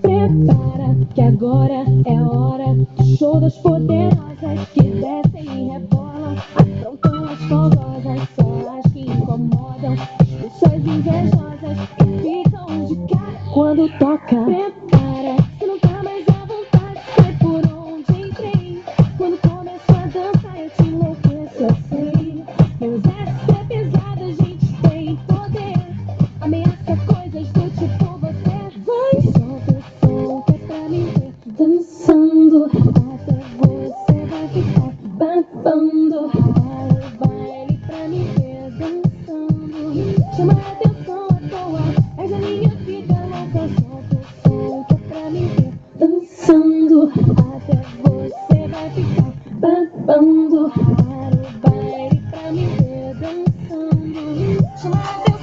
Prepara que agora é hora do show das poderosas que descem e rebolam, aprontam as fogosas, só as que incomodam, expulsões invejosas e ficam de cara quando toca. Prepara, se não tá mais à vontade, sai por onde entrei. Quando começo a dançar eu te enlouqueço, eu sei. Meu exército é pesado, a gente tem poder, ameaça coisas do tipo você. Vai, solta o som que é pra me ver dançando, até você vai ficar babando. Para o baile pra me ver dançando, chama a atenção à toa, és a minha vida louca. Solta o som que é pra me ver dançando, até você vai ficar babando. Para o baile pra me ver dançando, chama a